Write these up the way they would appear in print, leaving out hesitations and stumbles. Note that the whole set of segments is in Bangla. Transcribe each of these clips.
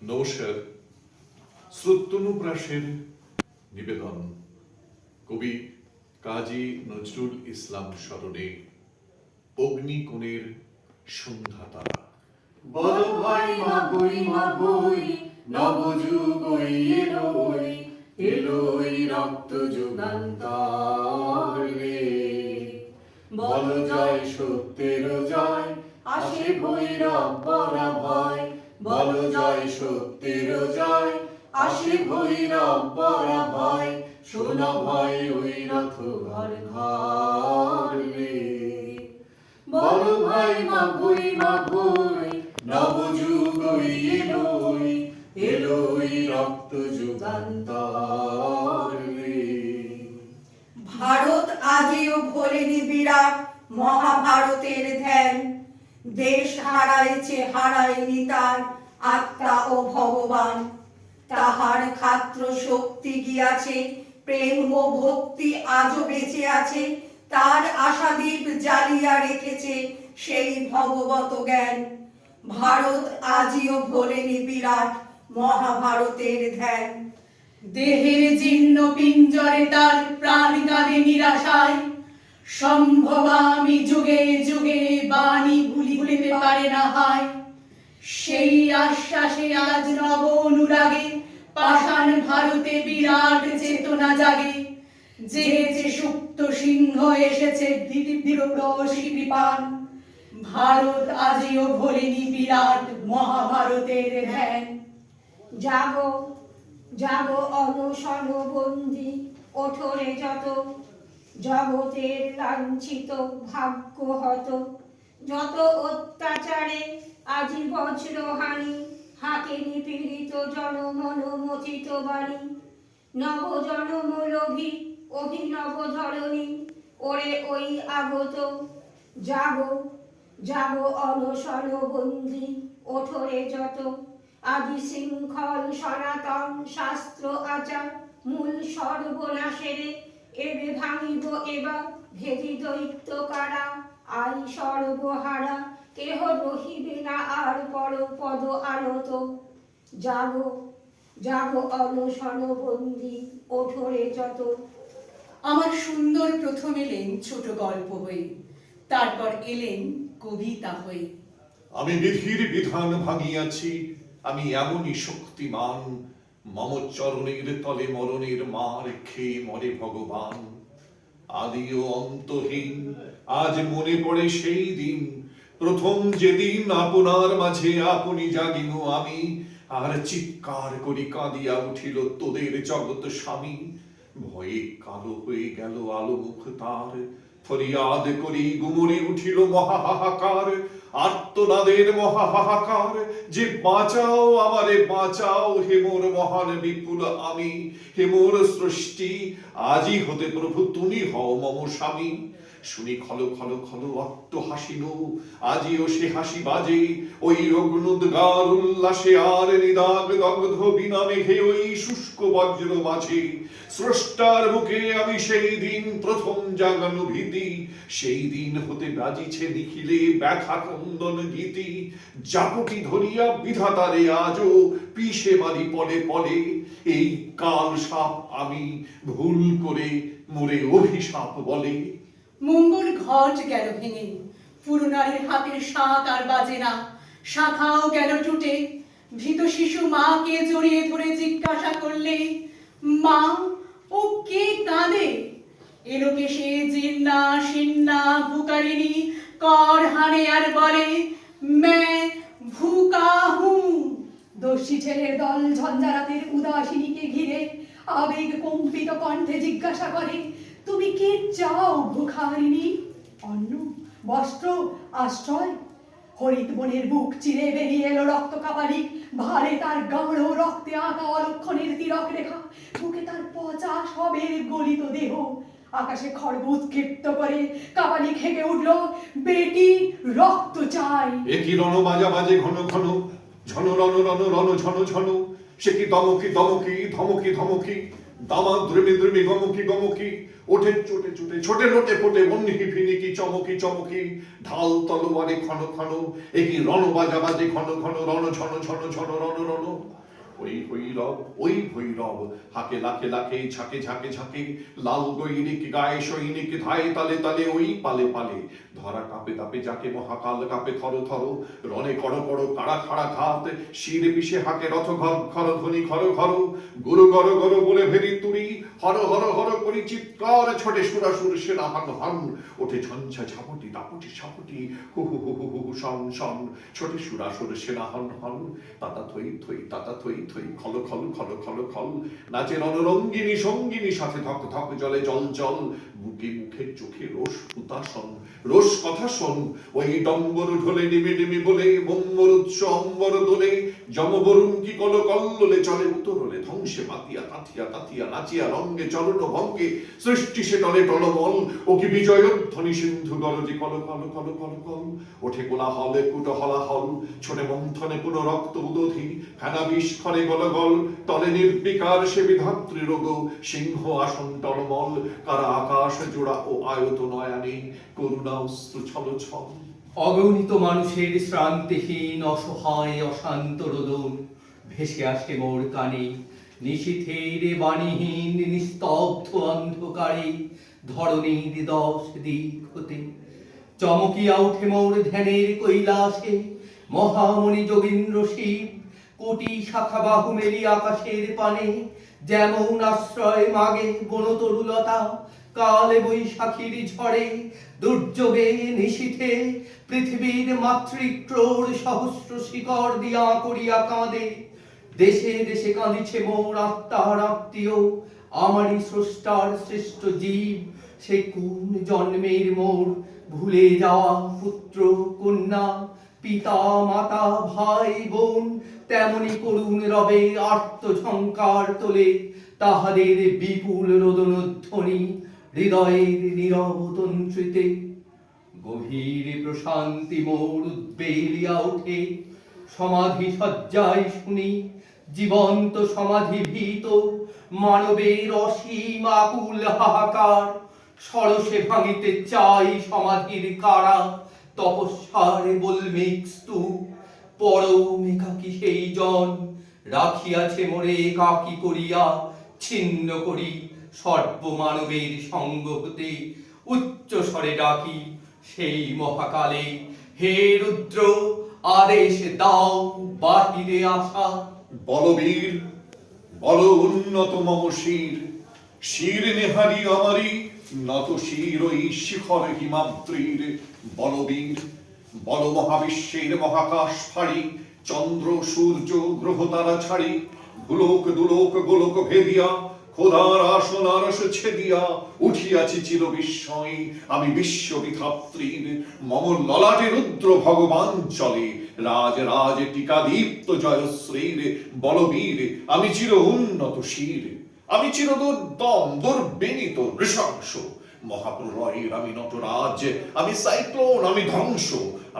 নমস্কার। শ্রোতনুপ্রাসের নিবেদন কবি কাজী নজরুল ইসলাম স্মরণে অগ্নিকোণের সন্ধ্যা তারা। বল ভাই মাগই নবযুগই এলোই রক্ত যুগান্তর রে। বল জয় সত্যের জয়, আসে ভৈরব বরা ভয়। বল জয় সত্যের জয়, আসে ভৈরব বরা ভয়। শোনা ভয় ওই রথ ঘর ঘর রে। বল ভাই মাগই নবযুগই এলোই রক্ত যুগান্তর রে। ভারত আজিও ভোলেনি বিরাট মহাভারতের ধ্যান। দেশ হারায়নি তার আত্মা ও ভগবান। তাহার খাত্র শক্তি গিয়াছে, প্রেম ও ভক্তি আজও বেঁচে আছে। তার আশাদীপ জ্বালিয়া রেখেছে সেই ভগবত জ্ঞান। ভারত আজিও ভোলেনি বিরাট মহাভারতের ধ্যান। দেহের জীর্ণ পিঞ্জরে তার প্রাণ কাঁদে নিরাশায়। সম্ভবামি যুগে যুগে বাণী ভুলিতে পারে না হায়। সেই আশ্বাসে আজ নব অনুরাগে পাষাণ ভারতে বিরাট চেতনা জাগে। জেগেছে সুপ্ত সিংহ, এসেছে দৃঢ়রসী কৃপাণ। ভারত আজিও ভোলেনি বিরাট মহাভারতের ধ্যান। জাগো জাগো অনশন বন্দি, ওঠরে যত জগতের লাঞ্ছিত ভাগ্য হত। যত অত্যাচারে আজি বজ্রহানি, হাতে নিপীড়িত জনমন মথিত বাণী। নব জনম লোভী অভিনব ধরণী, ওরে ওই আগত। জাগো জাগো অনশন বন্দি, ওঠরে যত আদি শৃঙ্খল সনাতন শাস্ত্র আচার। মূল সর্বনাশেরে এবে ভাঙিব এবার, ভেদি দৈত্য কারা আই সর্বহারা। কেহ রহিবে না আর পর পদ আনত। জাগো জাগো অনশন বন্দি, ওঠরে যত। আমার সুন্দর প্রথম এলেন ছোট গল্প হয়ে, তারপর এলেন কবিতা হয়ে। আমি বিধির বিধান ভাঙিয়াছি, আমি এমনই শক্তিমান। মম চরণের তলে মরণের মার খেয়ে মরে ভগবান। আদি ও অন্তহীন আজ মনে পড়ে সেই দিন, প্রথম যেদিন আপনার মাঝে আপনি জাগিন আমি। আর চিৎকার করি কাঁদিয়া উঠিল তোদের জগৎ স্বামী। ভয়ে কালো হয়ে গেল আলো মুখ তার, ফরিয়াদ করি গুমরে উঠিল মহাহাহাকার। আর্তনাদের মহাহাহাকার, যে বাঁচাও আমারে বাঁচাও, হে মোর মহান বিপুল আমি। হে মোর সৃষ্টি, আজি হতে প্রভু তুমি হও মম স্বামী। শুনি খলো খলো খলো অট্ট হাসিনু, আজিও সে হাসি বাজে। ওই অগ্নুদ্গার উল্লাসে আর নিদাগ দগ্ধ বিনা মেঘে ওই শুষ্ক বজ্র মাঝে। স্রষ্টার বুকে আমি সেই দিন প্রথম জাগানো ভীতি। সেই দিন হতে বাজিছে নিখিলে ব্যথা ক্রন্দন গীতি। জাপটি ধরিয়া বিধাতারে আজও পিষে মারি পলে পলে। এই কাল সাপ আমি ভুল করে মোরে অভিশাপ বলে। মঙ্গল ঘট গেল ভেঙে, পুরনারীর হাতের শাঁখ আর বাজে না। শাখাও গেল টুটে, ভীত শিশু মাকে জড়িয়ে ধরে জিজ্ঞাসা করলে, মা ও কে কাঁদে? এলোকে সে জীর্ণা শীর্ণা ভুকারিনী কর হানে আর বলে, मैं ভুকা হুঁ। দস্যি ছেলের দল ঝঞ্ঝারাতের উদাসিনীকে ঘিরে আবেগ কম্পিত কণ্ঠে জিজ্ঞাসা করে, তুমি কি চাও ভুখারিনী? অন্ন, বস্ত্র, আশ্রয়? হরিত বনের বুক চিরে বেরিয়ে এলো রক্ত কাপালিক। ভারে তার গাঢ় রক্তে আঁকা অলক্ষণের তিলক রেখা। বুকে তার পচা সবের গলিত দেহ। আকাশে খড়গ উৎক্ষিপ্ত করে কাপালিক হেগে উঠল, বেটি রক্ত চাই। একই রণ বাজা বাজে ঘন ঘন, ঝন রণ রণ রণ ঝন ঝন। সে কি দমকি দমকি ধমকি ধমকি, দামা দ্রুমি দ্রুমি গমকি গমকি, ওঠে চোটে চোটে ছোটে লোটে ফোটে বন্যি ফিনিকি চমকি চমকি, ঢাল তলোয়ারে ক্ষণ ক্ষণ, একই রণ বাজা বাজে ঘন ঘন, রণ ঝন ঝন ঝন রণ রণ। ওই ভৈরব ওই ভৈরব, হাকে লাখে লাখে ঝাঁকে ঝাঁকে ঝাঁকে, লাল গৈরিক গায়ে সৈনিক ধায়ে তালে তালে, ওই পালে পালে ধরা কাঁপে তাপে যাকে মহাকাল কাঁপে থর থর, রণে কড় কড় কাড়া খাড়া ঘাত, শিরে পিষে হাকে রথ ঘর খর ধ্বনি ঘর ঘর, গুরু গর গর বলে ভেরি তুরি, হর হর হর করি চিৎকার, ছোটে সুরাসুর সেনা হন হন, ওঠে ঝঞ্ঝা ঝাপটি দাপটি সাপটি, হু হু হু হু হু শন শন, ছোটে সুরাসুর সেনা হন হন, তাতা থই থই তাতা থই থই, খল খল খল খল খল, নাচে রণরঙ্গিনী সঙ্গিনী সাথে ধক ধক জলে জল জল, বুকে মুখে চোখে রোষ হুতাশন, রোষ কথা শোন, ওই ডম্বর ঢোলে নিমে নিমে বলে, বম্বর উৎস অম্বর দোলে, যমবরুণ কি কল কল্লোলে চলে উতরলে, ধ্বংসে মাতিয়া তাথিয়া তাথিয়া নাচিয়া রঙ্গে চরণ ভঙ্গে, সৃষ্টি সে টলে টলমল, ও কি বিজয়ধ্বনি সিন্ধু গরজে কল কল কল কল কল, ওঠে কোলাহলে কুট হলাহল, ছোটে মন্থনে পুনঃ রক্ত উদধি, ফেনা বিস্ফরে গলগল, তলে নির্বিকার সে বিধাত্রী রোগ, সিংহ আসন টলমল, কারা আকাশ জোড়া ও আয়ত নয়ানে, করুণা অস্ত্র ছল ছল। অগণিত মানুষের শ্রান্তিহীন অসহায় অশান্ত রোদন ভেসে আসে মোর কানে, নিশীথের বাণীহীন নিস্তব্ধ অন্ধকারে, ধরণীর 10 দিক হতে চমকিয়া উঠে মোর ধ্যানের কৈলাসে, মহামণি যোগীন্দ্র শিব কোটি শাখা বাহু মেলি আকাশের পানে, যেমন আশ্রয় মাগে বনতরুলতা, কালে বৈশাখীর ঝড়ে, দুর্যোগে নিশীথে পৃথিবীর মাতৃক্রোর সহস্র শিকড় দিয়া করিয়া কাঁদে, দেশে দেশে কাঁদিছে মোর আত্মার আত্মীয়, আমারই স্রষ্টার শ্রেষ্ঠ জীব, সে কোন জন্মের মোর ভুলে যাওয়া পুত্র কন্যা, পিতা মাতা ভাই বোন, তেমনি করুণ রবে আর্ত ঝঙ্কার তোলে, তাহাদের বিপুল রোদনধ্বনি হৃদয়ের নীরব তন্ত্রিতে। গভীর প্রশান্তি মোর উদ্বেলিয়া ওঠে, সমাধি সজ্জায় শুনি জীবন্ত সমাধি ভীত মানবের অসীম আকুল হাহাকার, সরসে ভাঙিতে চাই সমাধির কারা, তপস্যার বলমিক স্তূপ, পরম একাকী সেই জন, রাখিয়াছে মোরে একাকী করিয়া, ছিন্ন করি সর্বমানবের সঙ্গ হতে, উচ্চ স্বরে ডাকি সেই মহাকালে, হে রুদ্র আদেশ দাও বাহিরে আসা। বলবীর বল উন্নত মম শির, শির নেহারি আমারি নত শির ওই শিখর হিমাদ্রির, বলবীর বল মহাবিশ্বের মহাকাশ ফাড়ি, চন্দ্র সূর্য গ্রহ তারা ছাড়ি, গোলক দুলোক গোলক ভেদিয়া, খোদার আসন আরশ ছেদিয়া, উঠিয়াছি চির বিস্ময় আমি বিশ্ববিধাত্রীর, মম ললাটে রুদ্র ভগবান চলে, রাজ রাজ টিকা দীপ্ত জয়শ্রীর, বলবীর আমি চির উন্নত শির, আমি চির দুর্দম দুর্বিনীত নৃশংস, মহাপ্রলয়ের আমি নটরাজ, আমি সাইক্লোন আমি ধ্বংস,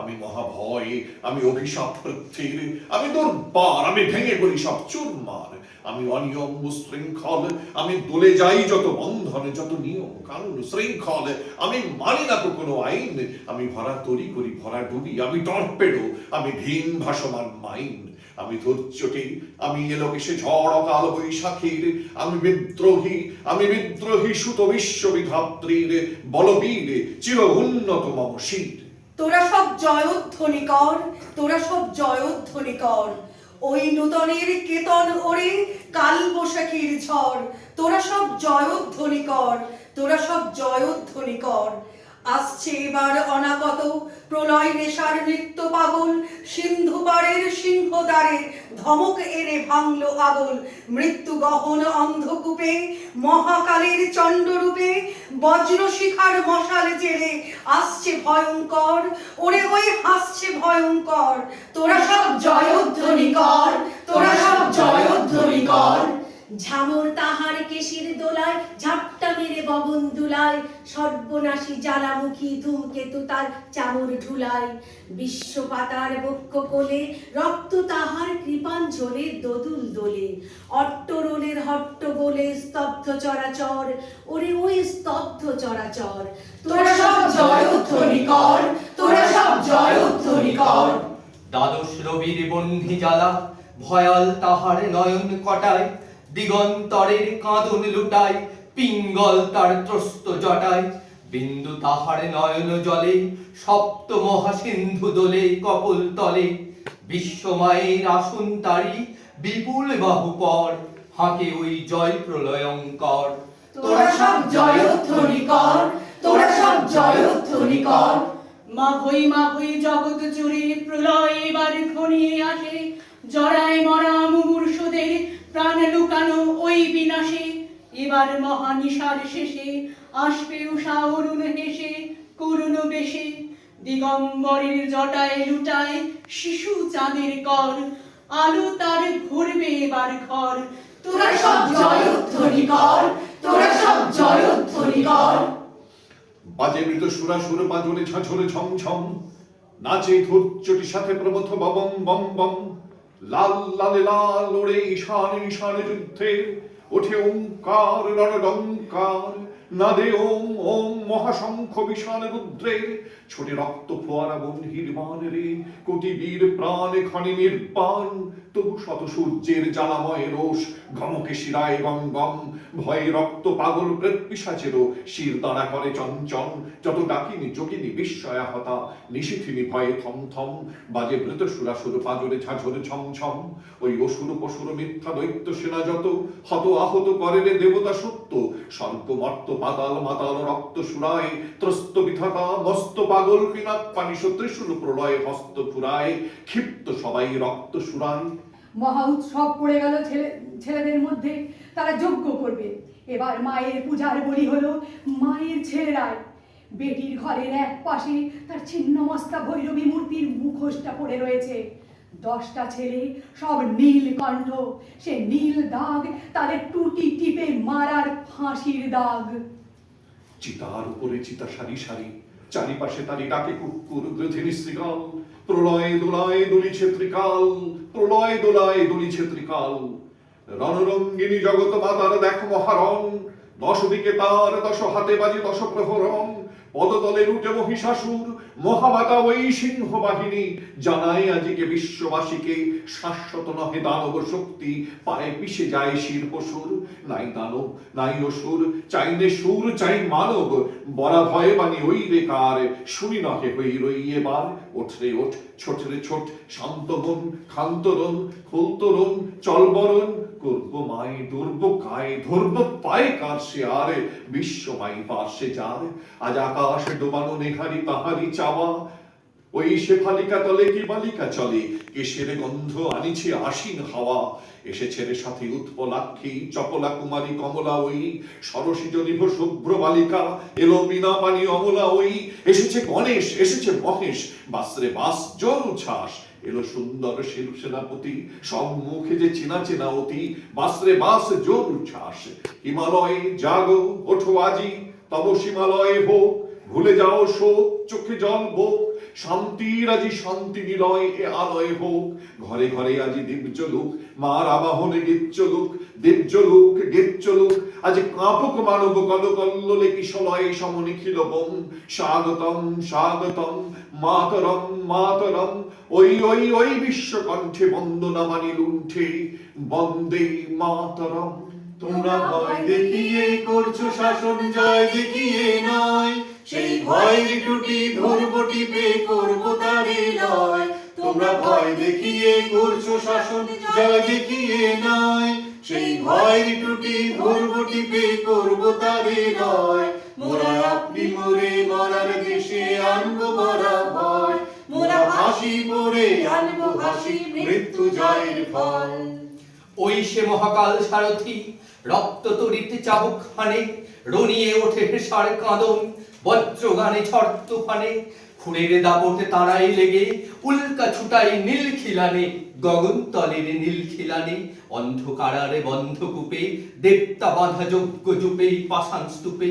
আমি মহাভয় আমি অভিশাপ পৃথ্বীর, আমি দুর্বার আমি ভেঙে করি সব চুরমার, আমি অনিয়ম শৃঙ্খল আমি দলে যাই যত বন্ধন যত নিয়ম কানুন শৃঙ্খল, আমি মানি না তো কোনো আইন, আমি ভরা তরি করি ভরা ডুবি, আমি টর্পেডো আমি ভীম ভাসমান মাইন, আমি ধৈর্যকে আমি এলোকে সে ঝড় অকাল বৈশাখীর, আমি বিদ্রোহী সুত বিশ্ববিধাত্রীর, বলবীর চির উন্নত মম শির। তোরা সব জয়ধ্বনি কর, তোরা সব জয়ধ্বনি কর, ওই নূতনের কেতন ওরে কাল বৈশাখীর ঝড়, তোরা সব জয়ধ্বনি কর, তোরা সব জয়ধ্বনি কর। আসছে এবার অনাগত প্রলয় নেশার নৃত্য পাগল, সিন্ধু পাড়ের সিংহদ্বারে ধমক এনে ভাঙলো আগল, মৃত্যু গহন অন্ধকূপে মহাকালের চণ্ডরূপে, বজ্র শিখার মশাল জেলে আসছে ভয়ঙ্কর, ওরে ওই হাসছে ভয়ঙ্কর, তোরা সব জয়ধ্বনি কর, তোরা সব জয়ধ্বনি কর। ঝামর তাহার কেশির দোলায় ঝাপটা ঝাপটা মেরে ববন দুলায়, সর্বনাশী জ্বালামুখী ধূমকেতু তার চামর ঢুলায়। বিশ্ব পাতার বক্ষ কোলে রক্ত তাহার কৃপাঞ্জলে দোদুল দোলে। অট্টরোলের হট্টগোলে স্তব্ধ চরাচর, ওরে ওই স্তব্ধ চরাচর। তোরা সব জয়ধ্বনি কর, তোরা সব জয়ধ্বনি কর। দ্বাদশ রবির বন্ধি জ্বালা ভয়াল তাহার নয়ন কটায়, দিগন্তরের কাঁদন লুটায়, পিঙ্গল তার ত্রস্ত জটায়। বিন্দু তাহার নয়ন জলে সপ্ত মহাসিন্ধু দোলে কপল তলে। বিশ্বমায়ের আসন তারি বিপুল বাহুপর, হাঁকে ওই জয় প্রলয়ঙ্কর। তোরা সব জয়ধ্বনি কর, তোরা সব জয়ধ্বনি কর। মাভৈ জগৎ জুড়ে প্রলয় এবার ঘনিয়ে আসে, জরায় মরা মুমূর্ষুদের প্রাণ লুকানো ওই বিনাশে। এবার মহানিশার শেষে আসবে উষা অরুণ হেসে করুণ বেশে। দিগম্বরের জটায় লুটায় শিশু চাঁদের কর, আলো তার ভরবে এবার ঘর। তোরা সব জয়ধ্বনি কর, তোরা সব জয়ধ্বনি কর। বাজে মৃত সুরাসুর পাজরে ঝাঝরে ঝমঝম, নাচে ধূর্যটির সাথে প্রমথ ববম বম বম। লাল লালে লাল ওড়ে ঈশানে ঈশানে যুদ্ধে, ওঠে ওঙ্কার রণডঙ্কার। নাদে ওম ওম মহাশঙ্খ বিষাণ রুদ্রের, ছোটে রক্ত ফোয়ারা বন্হির বান রে। কোটি বীর প্রাণে ক্ষণে নির্বাণ, তবু শত সূর্যের জ্বালাময় রোষ। গমকে শিরায় গম গম, ভয়ে রক্ত পাগল প্রেত পিশাচেরও শির দাঁড়া করে চঞ্চল। যত ডাকিনি যোগিনী বিস্ময়া হতা, নিশিথিনী ভয়ে থম থম। বাজে মৃত সুরাসুর পাজরে ঝাঝরে ছমছম, ওই অসুর পশুর মিথ্যা দৈত্য সেনা যত হত আহত করে রে দেবতা সত্য। স্বর্গ মর্ত পাতাল মাতাল রক্ত সুরায়, ত্রস্ত বিধাতা মস্ত পাগল পিনাক পানি ত্রিশূল প্রলয় হস্ত ফুরায়। ক্ষিপ্ত সবাই রক্ত সুরায়। মহা উৎসব পড়ে গেল ছেলেদের মধ্যে, তারা যজ্ঞ করবে। এবার মায়ের পূজার বলি হলো মায়ের ছেলেরাই। বেটির ঘরের এক পাশে তার ছিন্নমস্তা ভৈরবী মূর্তির মুখোশটা পড়ে রয়েছে। 10টা ছেলে সব নীল কণ্ঠ, সে নীল দাগ তাদের টুটি টিপে মারার ফাঁসির দাগ। চিতার উপরে চিতা সারি সারি, চারিপাশে তারি ডাকে কুকুর গৃধিনী শ্রীকাল। প্রলয় দোলায় দুলিছে ত্রিকাল, প্রলয় দোলায় দুলিছে ত্রিকাল। রণরঙ্গিনী জগৎ মাতার দেখ মহারণ, 10 দিকে তার 10 হাতে বাজি 10 প্রহরণ। পদতলে লুটে মহিষাসুর, মহামাতা ওই সিংহ বাহিনী। জানায় আজিকে বিশ্ববাসীকে, শাশ্বত নহে দানব শক্তি, পায়ে পিষে যায় শির পশুর। নাই দানব নাই অসুর, চাইনে সুর চাই মানব। বরা ভয়ে বাণী ওই রে কার, শুনি নহে হই রই এবার। ওঠ রে ওঠ, ছোট রে ছোট, শান্ত মন খান্তরণ। ফুলতরণ চলবরণ, করব মাই দুর্ব কায়, ধরব পায়ে কার সে আর। বিশ্বমাই পার্শ্বে যার, আজ আকাশ ডোবানো নেহারি তাহারি চাওয়া। ওই শেফালিকা তলে কি বালিকা চলে, কেশের গন্ধ আনিছে আশিন হাওয়া। এসেছে রে সাথে উৎপলাক্ষী, চপলা কুমারী কমলা ওই। সরসী জনিভ শুভ্র বালিকা, এলো বিনা পানি অমলা ওই। এসেছে গণেশ, এসেছে মহেশ, বাসরে বাস জোর উচ্ছ্বাস। এলো সুন্দর শিল সেনাপতি, সব মুখে যে চেনা চেনা অতি। বাসরে বাস জোর উচ্ছ্বাস। হিমালয়ে জাগো ওঠো আজি, তব সীমালয়ে হোক। ভুলে যাও শোক, চোখে জল বোক। শান্তির আজি শান্তি নিলয় এ আলয় হোক। ঘরে ঘরে আজি দিব্যলোক, মার আবাহনে গীত চলুক। দিব্যলোক গীত চলুক, আজ কাঁপুক মানব কলকল্লোলে কিশলয়ে সমনিখিল বন। স্বাগতম স্বাগতম, মাতরম মাতরম। ওই ওই ওই বিশ্বকণ্ঠে বন্দনা মানি লুণ্ঠে, বন্দে মাতরম। তোমরা ভয় দেখিয়ে করছো শাসন, জয় দেখিয়ে নয়। সেই ভয়ের টুটি ধরবো টিপে, করবো তারে লয়। তোমরা ভয় দেখিয়ে করছো শাসন, জয় দেখিয়ে নয়। সেই ভয়ের টুটি ধরবো টিপে, করবো তারে লয়। মোরা আপনি মরে মরার দেশে আনবো মরা ভয়। মোরা হাসি পরে আনবো হাসি, মৃত্যু জয়ের ফল। ওই সে মহাকাল সারথি, রক্ত তড়িৎ চাবুক হানে। রনিয়ে ওঠে সার কাঁদন, বজ্রগানে ঝড় তুফানে। খুনের দাপটে তারাই লেগে উল্কা ছুটাই নীল খিলানে, গগন তলের নীল খিলানে, অন্ধকারারে বন্ধকূপে দেবতা বাঁধা যজ্ঞ জুপে পাষাণ স্তূপে।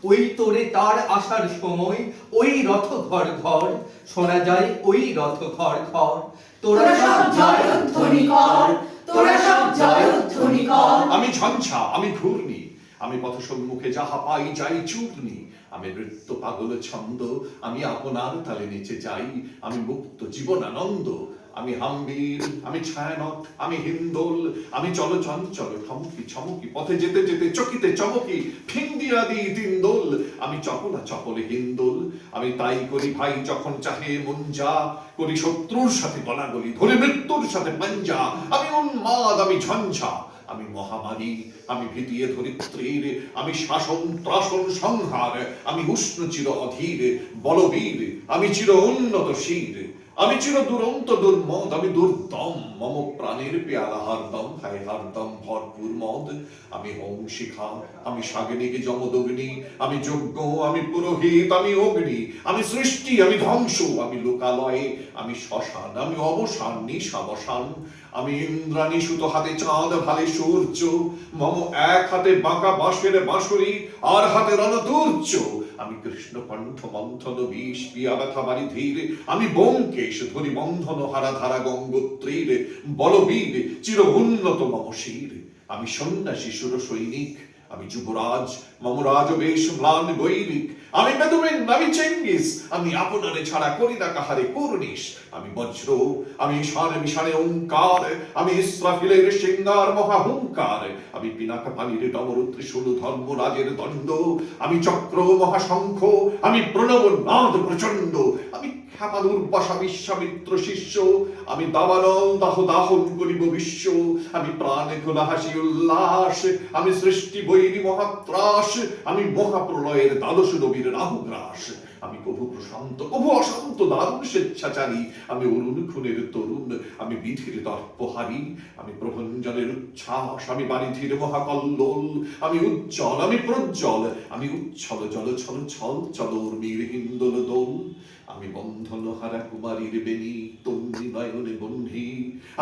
ওই তোরে তার আসার সময় ওই রথ ঘর ঘর, শোনা যায় ওই রথ ঘর ঘর। তোরা সব জয়ধ্বনি কর, তোরা সব জয়ধ্বনি কর। আমি ঝঞ্ঝা, আমি ঘূর্ণি, আমি পথ সম্মুখে যাহা পাই যাই চূর্ণি। আমি নৃত্য পাগল ছন্দ, আমি আপনার তালে নেচে যাই, আমি মুক্ত জীবনানন্দ। আমি হাম্বির, আমি ছায়ানট, আমি হিন্দোল, আমি চল চঞ্চল থমকি ছমকি, পথে যেতে যেতে চকিতে চমকি, ফিন্দিয়া দিই তিন দোল। আমি চপলা চপলে হিন্দোল, আমি তাই করি ভাই যখন চাহে মন যা, করি শত্রুর সাথে গলাগলি, ধরে মৃত্যুর সাথে পাঞ্জা। আমি উন্মাদ, আমি ঝঞ্ঝা, আমি মহামারী, আমি ভীতিয়ে ধরিত্রীর, আমি শাসন ত্রাসন সংহার, আমি উষ্ণ চির অধীর বলবীর, আমি চির উন্নত শির, আমি চির দুরন্ত দুর্মদ, আমি দুর্দম, মম প্রাণের পেয়ালা হারদম, হায় হারদম ভরপুর মদ। আমি হোম শিখা, আমি সাগনিক যমদগ্নি, আমি যজ্ঞ, আমি পুরোহিত, আমি অগ্নি, আমি সৃষ্টি, আমি ধ্বংস, আমি লোকালয়ে, আমি শ্মশান, আমি অবসান নিশাবসান। আমি ইন্দ্রাণী সুতো হাতে চাঁদ ভালে সূর্য, মম এক হাতে বাঁকা বাঁশের বাঁশরি, আর হাতে রণদূর্য। আমি কৃষ্ণ কণ্ঠ মন্থন বিষ পিয়া ব্যথা বাড়ি ধীর, আমি ব্যোমকেশ ধরি বন্ধন হারা ধারা গঙ্গোত্রীর, বলবীর চির উন্নত মম শির। আমি সন্ন্যাসী সুর সৈনিক, আমি যুবরাজ, মম রাজবেশ ম্লান গৈরিক। আমি বেদুইন, আমি চেঙ্গিস, আমি আপনারে ছাড়া করি না কাহারে কুর্নিশ। আমি বজ্র, আমি ঈশানে মিশানে ওঙ্কার, আমি ইসরাফিলের সিঙ্গার মহাহুঙ্কার। আমি পিনাকা পানির ডমর ত্রিশূল ধর্মরাজের দণ্ড, আমি চক্র মহাশঙ্খ, আমি প্রণব নাদ প্রচণ্ড। আমি ক্ষেমালুর বসা বিশ্বামিত্র শিষ্য, আমি দাবানল দাহ দাহন করিব বিশ্ব। আমি প্রাণে খোলা হাসি উল্লাস, আমি সৃষ্টি বৈরী মহাত্রাস, আমি মহাপ্রলয়ের দ্বাদশ নবীর রাহুগ্রাস। আমি কভু প্রশান্ত কভু অশান্ত দারুণ স্বেচ্ছাচারী, আমি অরুণ খুনের তরুণ, আমি বিধির দর্পহারী, আমি প্রভঞ্জনের উচ্ছ্বাস, আমি বারিধির মহাকল্লোল। আমি উজ্জ্বল, আমি প্রজ্জ্বল, আমি উচ্ছল জল ছল ছল চল উর্মির হিন্দোল দোল। আমি বন্ধন হারা কুমারীর বেণী তন্নি নয়নে বহ্নি,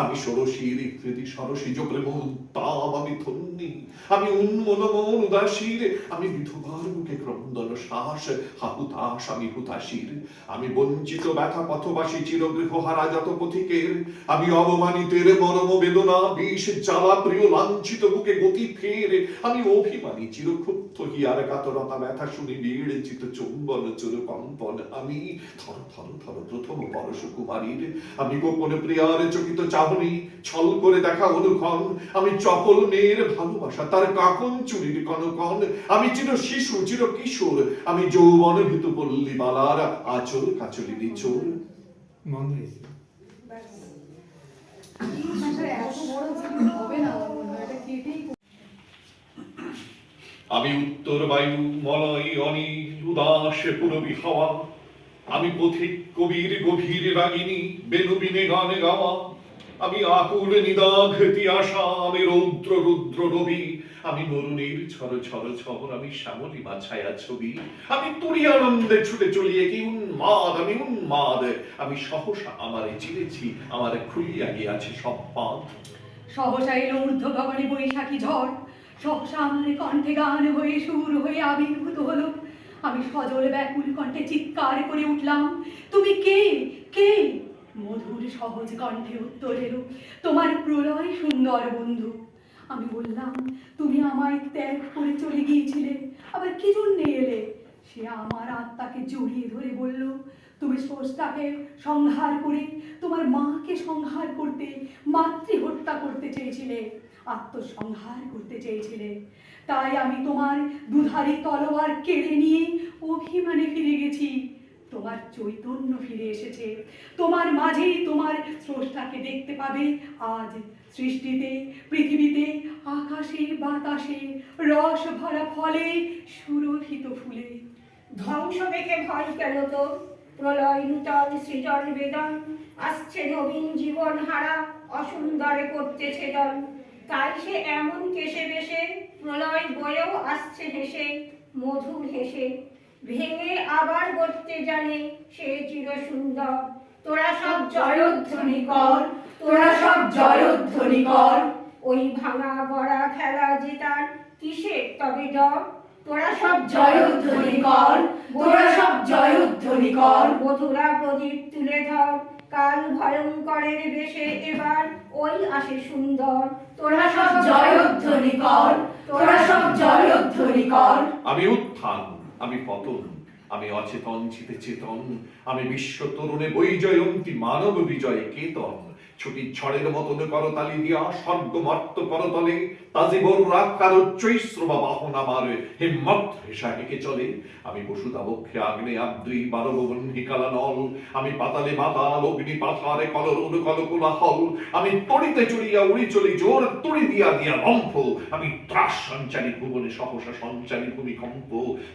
আমি ষোড়শীর হৃদি সরসী প্রেম উত্তাম, আমি ধন্যী, আমি উন্মন মন উদাসীর, আমি বিধবার মুখে ক্রন্দন শ্বাস হাহুতাস, আমি হুতাশীর। আমি বঞ্চিত ব্যথা পথবাসী চিরগৃহ হারা যত পথিকের, আমি অবমানিতের মরম বেদনা বিষ জ্বালা প্রিয় লাঞ্ছিত বুকে গতি ফের। আমি অভিমানী চিরক্ষুব্ধ হিয়ার কাতরতা ব্যথা শুনি নীড় চিত চুম্বন চোর কম্পন। আমি থর থর থর প্রথম পরশ কুমারীর, আমি গোপনে প্রিয়ার চকিত চাহনি ছল করে দেখা অনুক্ষণ। আমি চপল মেয়ের ভালোবাসা তার কাকন চুরির কনকন। আমি চির শিশু চির কিশোর, আমি যৌবন ভীত পল্লী বালার আচল কাচলি নিচোর। এই ভাষায় এত বড় জিনিস হবে না আমার মনে হয়, এটা কেটেই আমি উত্তর বায়ু মলয় অনিল উদাস পুরবী হাওয়া, আমি পথিক কবির গভীর রাগিনী বেনুবিনে গানে গাওয়া। আমি আকুল নিদাঘ তিয়াসা, আমি রৌদ্র রুদ্র রবি, আমি মরুণীর ছর ছর ছর, আমি শ্যামলী বা ছায়া ছবি। আমি তুরি আনন্দে ছুটে চলিয়ে কি উন্মাদ, আমি উন্মাদ, আমি সহসা আমারে চিরেছি, আমারে খুলিয়া গিয়াছে সব পাদ। সহসা এলো ঊর্ধ্ব গগনে বৈশাখী ঝড়, সহসা আমার কণ্ঠে গান হয়ে সুর হয়ে আবির্ভূত হলো। আমি সজল ব্যাকুল কণ্ঠে চিৎকার করে উঠলাম, তুমি কে কে? মধুর সহজ কণ্ঠে উত্তর এলো, তোমার প্রলয় সুন্দর বন্ধু। আমি বললাম, তুমি আমায় ত্যাগ করে চলে গিয়েছিলে, আবার কি জন্যে এলে? সে আমার আত্মাকে জড়িয়ে ধরে বলল, তুমি স্রষ্টাকে সংহার করে তোমার মাকে সংহার করতে, মাতৃহত্যা করতে চেয়েছিলে, আত্মসংহার করতে চেয়েছিলে। তাই আমি তোমার দুধারি তলোয়ার কেড়ে নিয়ে অভিমানে ফিরে গেছি। তোমার চৈতন্য ফিরে এসেছে, তোমার মাঝেই তোমার স্রষ্টাকে দেখতে পাবে আজ সৃষ্টিতে, পৃথিবীতে, আকাশে বাতাসে, রস ভরা ফলে, সুরভিত ফুলে। ধ্বংস দেখে ভয় কেন তোর? প্রলয় নূতন সৃজন বেদন, আসছে নবীন জীবন হারা, অসুন্দরে করতে ছেদন। তাই সে এমন কেশে বেশে, প্রলয় বয়েও আসছে হেসে, মধুর হেসে। ভেঙে আবার গড়তে জানে সে চির সুন্দর। তোরা সব জয়ধ্বনি কর, তোরা সব জয়ধ্বনি কর। ওই ভাঙা গড়া খেলা জেতার কিসের তবে ডর? তোরা সব জয়ধ্বনি কর, তোরা সব জয়ধ্বনি কর। বধুরা প্রদীপ তুলে ধর, কাল ভয়ঙ্করের বেশে এবার ওই আসে সুন্দর। তোরা সব জয়ধ্বনি কর, তোরা সব জয়ধ্বনি কর। আমি উত্থান, আমি পতন, আমি অচেতন চিতে চেতন, আমি বিশ্ব তরুণে বৈজয়ন্তী মানব বিজয় কেতন। ছুটির ঝড়ের মতন করতালি দিয়া স্বর্গ মর্ত করতলে, তাজিবর রাগ কারো চৈশ্র বা বাহন আমার হিম্মত হেসা হেঁকে চলে। আমি বসুধা বক্ষে আগ্নে আদ্রি বারবন্ধি কালা নল, আমি পাতালে মাতাল অগ্নি পাথারে কলরুল কলকুলা হল। আমি তড়িতে চড়িয়া উড়ি চলি জোর তুড়ি দিয়া দিয়া লম্ফ, আমি ত্রাস সঞ্চারী ভুবনে সহসা সঞ্চারী ভূমিকম্প।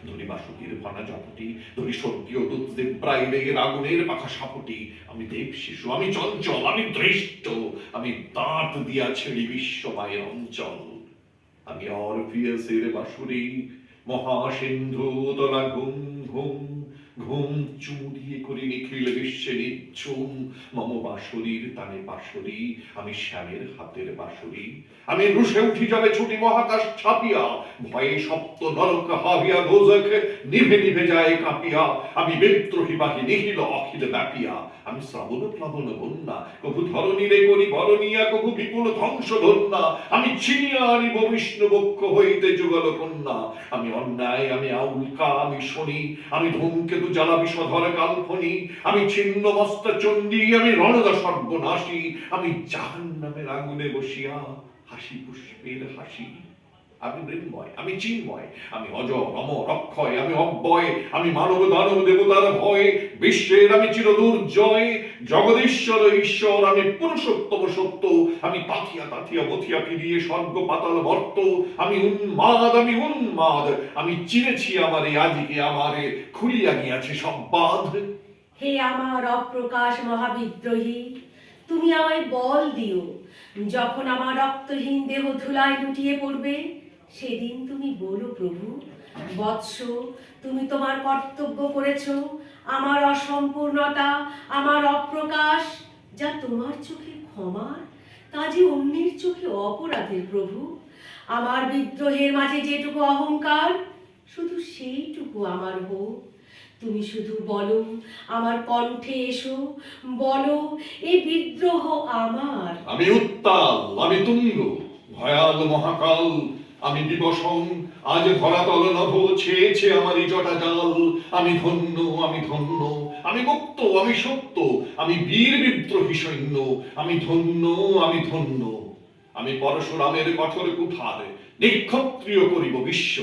ধরি বাসুকীর ফনা জাপটি, ধরি স্বর্গীয় দূতদেব ব্রাইলের আগুনের পাখা সাপটি। আমি দেব শিশু, আমি চঞ্চল, আমি দৃষ্ট, আমি দাঁত দিয়া ছেড়ি বিশ্ব মায়ের অঞ্চল। আমি অরফিয়াসের বাঁশুরি, মহাসিন্ধু তলা ঘুম ঘুম ঘুম চুমু দিয়ে করি নিখিল বিশ্বে নিচ্ছুম। মম বাঁশুরির তানে বাঁশুরি, আমি শ্যামের হাতের বাঁশুরি। আমি রুশে উঠি যাবে ছুটি মহাকাশ ছাপিয়া, ভয়ে সপ্ত নরক হাবিয়া দোজখ নিভে নিভে যায় কাঁপিয়া। আমি বিদ্রোহী বাহি নিখিল অখিল ব্যাপিয়া। আমি শ্রাবণ প্লাবন বন্যা, কভু ধরণীরে করি বরণিয়া, কভু বিপুল ধ্বংস ধন্যা। আমি ছিনিয়া আনিব বিষ্ণু বক্ষ হইতে যুগল কন্যা। আমি অন্যায়, আমি আউলকা, আমি শনি, আমি ধূমকেতু জ্বালা বিষধর কাল্পনি। আমি ছিন্ন মস্ত চণ্ডী, আমি রণদা সর্বনাশী। আমি জাহান্নামের আগুনে বসিয়া হাসি পুষ্পের হাসি। আমি মৃন্ময়, আমি চিন্ময়, আমি অজর অমর অক্ষয়, আমি অব্যয়, আমি মানব দানব দেবতার ভয়। বিশ্বের আমি চিরদুর্জয়, জগদীশ্বর ঈশ্বর, আমি পুরুষোত্তম সত্য। আমি তাথিয়া তাথিয়া মথিয়া ফিরিয়ে স্বর্গ পাতাল মর্ত। আমি উন্মাদ, আমি উন্মাদ, আমি চিনেছি আমারে আজকে, আমারে খুলিয়া গিয়াছে সব বাঁধ। হে আমার অপ্রকাশ মহাবিদ্রোহী, তুমি আমায় বল দিও। যখন আমার রক্তহীন দেহ ধুলায় লুটিয়ে পড়বে, সেদিন তুমি বলো প্রভু, বৎস তুমি তোমার কর্তব্য করেছ। আমার অসম্পূর্ণতা, আমার অপ্রকাশ, যা তোমার চোখে ক্ষমার, তা যে অন্যের চোখে অপরাধের প্রভু। আমার বিদ্রোহের মাঝে যেটুকু অহংকার, শুধু সেইটুকু আমার হোক। তুমি শুধু বলো, আমার কণ্ঠে এসো, বলো এই বিদ্রোহ আমার। আমি উত্তাল, আমি তুঙ্গ, ভয়াল মহাকাল, আমি বিবসন, আজ ধরাতল নভ ছেয়েছে আমারই জটা জাল। আমি ধন্য, আমি ধন্য, আমি মুক্ত, আমি সত্য, আমি বীর বিদ্রোহী সৈন্য। আমি ধন্য, আমি ধন্য, আমি পরশুরামের কঠোর কুঠার, নিক্ষত্রিয় করিব বিশ্ব,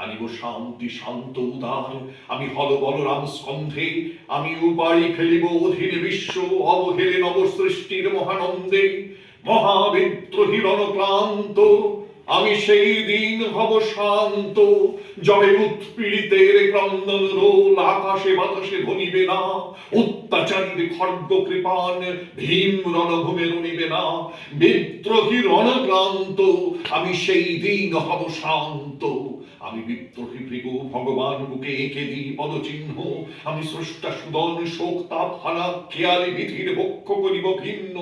আনিব শান্তি শান্ত উদার। আমি হল বলরাম স্কন্ধে, আমি উপাড়ি ফেলিব অধীর বিশ্ব, অবহেলে নব সৃষ্টির মহানন্দে। মহাবিদ্রোহী রণক্লান্ত, আমি সেই দিন হব শান্ত, যবে উৎপীড়িতের ক্রন্দন রোল আকাশে বাতাসে ধ্বনিবে না। অত্যাচারীর খড়গ কৃপান ভীম রণভূমে রণিবে না। বিদ্রোহী রণক্লান্ত, আমি সেই দিন হব শান্ত। আমি বিদ্রোহী ভৃগু ভগবান বুকে এঁকে দিই পদচিহ্ন। আমি স্রষ্টা সুদন শোক তাপ হানা খেয়ালি বিধির বক্ষ করিব ভিন্ন।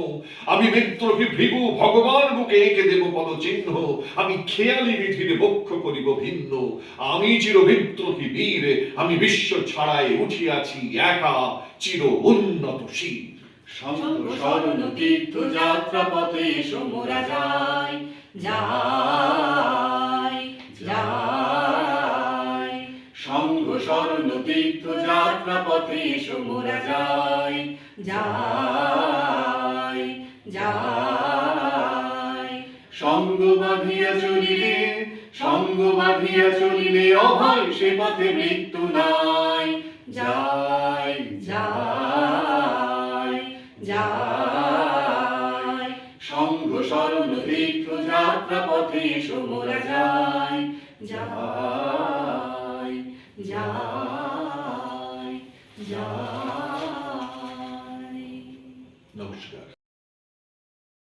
আমি বিদ্রোহী ভৃগু ভগবান বুকে এঁকে দেব পদচিহ্ন। আমি খেয়ালি বিধির বক্ষ করিব ভিন্ন। আমি চির বিদ্রোহী বীর, আমি বিশ্ব ছাড়াই উঠিয়াছি একা চির উন্নত শির। শঙ্খ স্বর্ণ তীর্থ যাত্রা পথে এসো মোরা যাই, যাই যাই। শঙ্খ স্বর্ণ তীর্থ যাত্রা পথে এসো মোরা যাই, যাই যাই। সঙ্গ বাঁধিয়া চলিলে, সঙ্গ বাঁধিয়া চলিলে অভয় সে পথে মৃত্যু নাই। যাই যাই যাই। সঙ্গ স্মরণ তীর্থ যাত্রা পথে এসো মোরা যাই, যাই যাই।